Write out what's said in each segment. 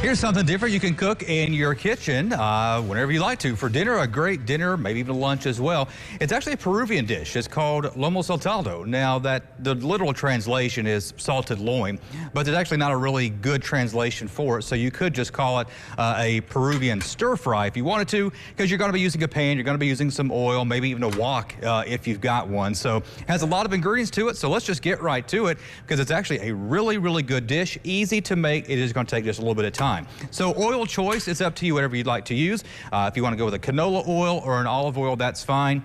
Here's something different you can cook in your kitchen whenever you like to. For dinner, a great dinner, maybe even lunch as well. It's actually a Peruvian dish. It's called Lomo Saltado. Now, the literal translation is salted loin, but there's actually not a really good translation for it, so you could just call it a Peruvian stir fry if you wanted to, because you're going to be using a pan, you're going to be using some oil, maybe even a wok if you've got one. So it has a lot of ingredients to it, so let's just get right to it, because it's actually a really good dish, easy to make. It is going to take just a little bit of time. So oil choice, it's up to you, whatever you'd like to use. If you want to go with a canola oil or an olive oil, that's fine.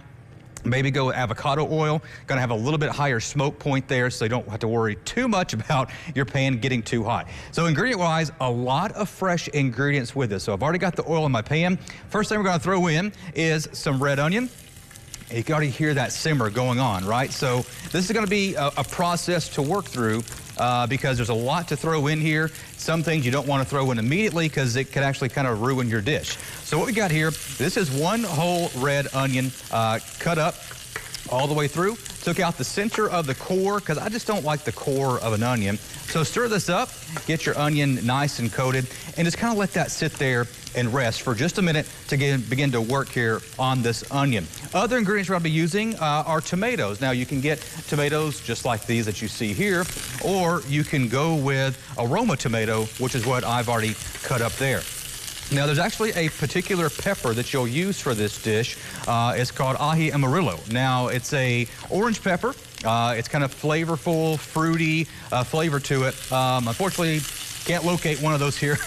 Maybe go with avocado oil. Going to have a little bit higher smoke point there, so you don't have to worry too much about your pan getting too hot. So ingredient-wise, a lot of fresh ingredients with this. So I've already got the oil in my pan. First thing we're going to throw in is some red onion. You can already hear that simmer going on, right? So this is going to be a process to work through because there's a lot to throw in here. Some things you don't want to throw in immediately because it can actually kind of ruin your dish. So what we got here, this is one whole red onion cut up all the way through. Took out the center of the core because I just don't like the core of an onion. So stir this up, get your onion nice and coated, and just kind of let that sit there and rest for just a minute to begin to work here on this onion. Other ingredients we're going to be using are tomatoes. Now you can get tomatoes just like these that you see here, or you can go with a Roma tomato, which is what I've already cut up there. Now, there's actually a particular pepper that you'll use for this dish. It's called ají amarillo. Now, it's a orange pepper. It's kind of flavorful, fruity flavor to it. Unfortunately, can't locate one of those here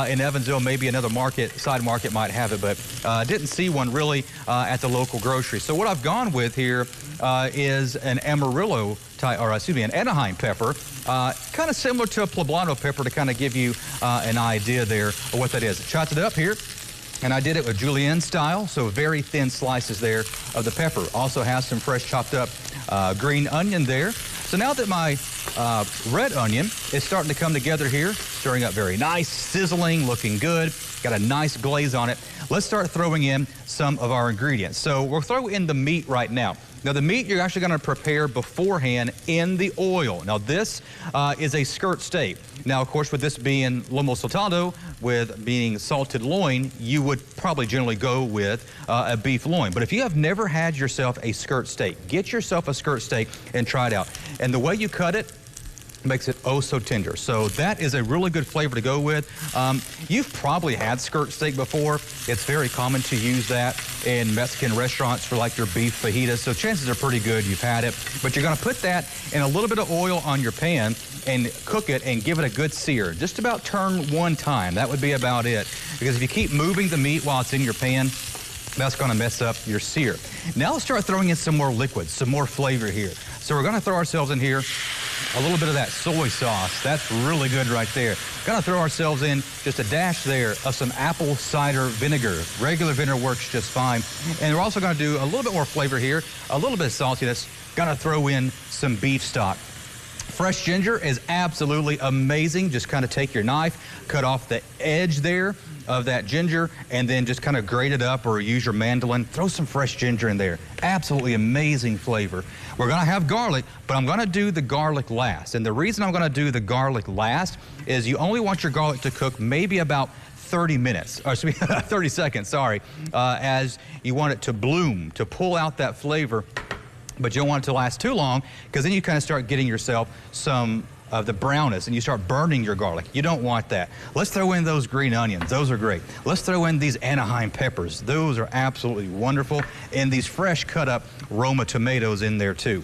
in Evansville. Maybe another side market might have it, but didn't see one really at the local grocery. So what I've gone with here is an Amarillo type, or excuse me, an Anaheim pepper, kind of similar to a poblano pepper to kind of give you an idea there of what that is. I chopped it up here, and I did it with julienne style, so very thin slices there of the pepper. Also has some fresh chopped up green onion there. So now that my red onion is starting to come together here, stirring up very nice, sizzling, looking good, got a nice glaze on it, let's start throwing in some of our ingredients. So we'll throw in the meat right now. Now the meat you're actually going to prepare beforehand in the oil. Now this is a skirt steak. Now of course with this being Lomo Saltado, with being salted loin, you would probably generally go with a beef loin. But if you have never had yourself a skirt steak, get yourself a skirt steak and try it out. And the way you cut it makes it oh so tender. So that is a really good flavor to go with. You've probably had skirt steak before. It's very common to use that in Mexican restaurants for like your beef fajitas. So chances are pretty good you've had it. But you're gonna put that in a little bit of oil on your pan and cook it and give it a good sear. Just about turn one time. That would be about it. Because if you keep moving the meat while it's in your pan, that's going to mess up your sear. Now let's start throwing in some more liquids, some more flavor here. So we're going to throw ourselves in here a little bit of that soy sauce. That's really good right there. Going to throw ourselves in just a dash there of some apple cider vinegar. Regular vinegar works just fine. And we're also going to do a little bit more flavor here, a little bit of saltiness. Going to throw in some beef stock. Fresh ginger is absolutely amazing. Just kind of take your knife, cut off the edge there of that ginger, and then just kind of grate it up or use your mandolin. Throw some fresh ginger in there. Absolutely amazing flavor. We're going to have garlic, but I'm going to do the garlic last. And the reason I'm going to do the garlic last is you only want your garlic to cook maybe about 30 minutes, or 30 seconds, sorry, as you want it to bloom, to pull out that flavor. But you don't want it to last too long, because then you kind of start getting yourself some of the brownness and you start burning your garlic. You don't want that. Let's throw in those green onions. Those are great. Let's throw in these Anaheim peppers. Those are absolutely wonderful. And these fresh cut up Roma tomatoes in there too.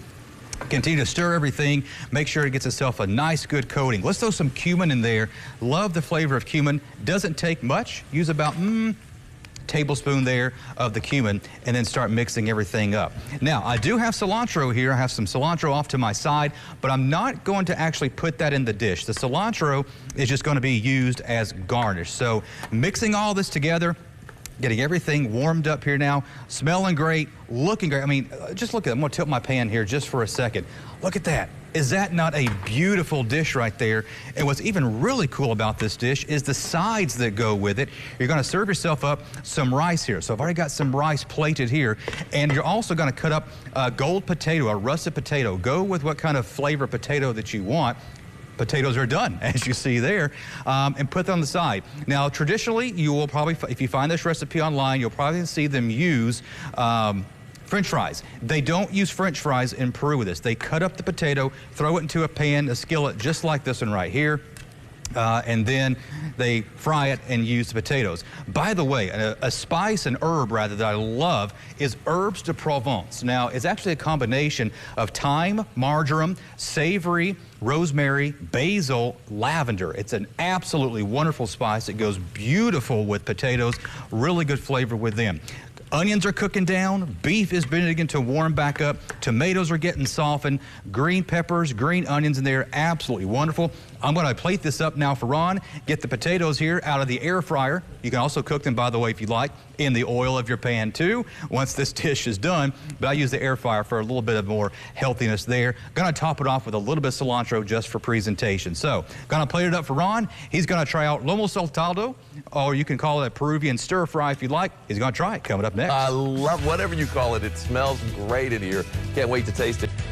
Continue to stir everything. Make sure it gets itself a nice good coating. Let's throw some cumin in there. Love the flavor of cumin. Doesn't take much. Use about tablespoon there of the cumin, and then start mixing everything up. Now, I do have cilantro here. I have some cilantro off to my side, but I'm not going to actually put that in the dish. The cilantro is just going to be used as garnish. So mixing all this together, getting everything warmed up here now, smelling great, looking great. I mean, just look at it. I'm going to tilt my pan here just for a second. Look at that. Is that not a beautiful dish right there? And what's even really cool about this dish is the sides that go with it. You're going to serve yourself up some rice here. So I've already got some rice plated here. And you're also going to cut up a gold potato, a russet potato. Go with what kind of flavor potato that you want. potatoes are done, as you see there, and put them on the side. Now, traditionally, you will probably, if you find this recipe online, you'll probably see them use French fries. They don't use French fries in Peru with this. They cut up the potato, throw it into a pan, a skillet, just like this one right here. And then they fry it and use the potatoes. By the way, a spice, an herb rather, that I love is herbes de Provence. Now, it's actually a combination of thyme, marjoram, savory, rosemary, basil, lavender. It's an absolutely wonderful spice. It goes beautiful with potatoes, really good flavor with them. Onions are cooking down, beef is beginning to warm back up, tomatoes are getting softened, green peppers, green onions in there, absolutely wonderful. I'm going to plate this up now for Ron, get the potatoes here out of the air fryer. You can also cook them, by the way, if you like, in the oil of your pan too, once this dish is done. But I use the air fryer for a little bit of more healthiness there. Going to top it off with a little bit of cilantro just for presentation. So, going to plate it up for Ron. He's going to try out Lomo Saltado, or you can call it a Peruvian stir fry if you'd like. He's going to try it coming up next. I love whatever you call it. It smells great in here. Can't wait to taste it.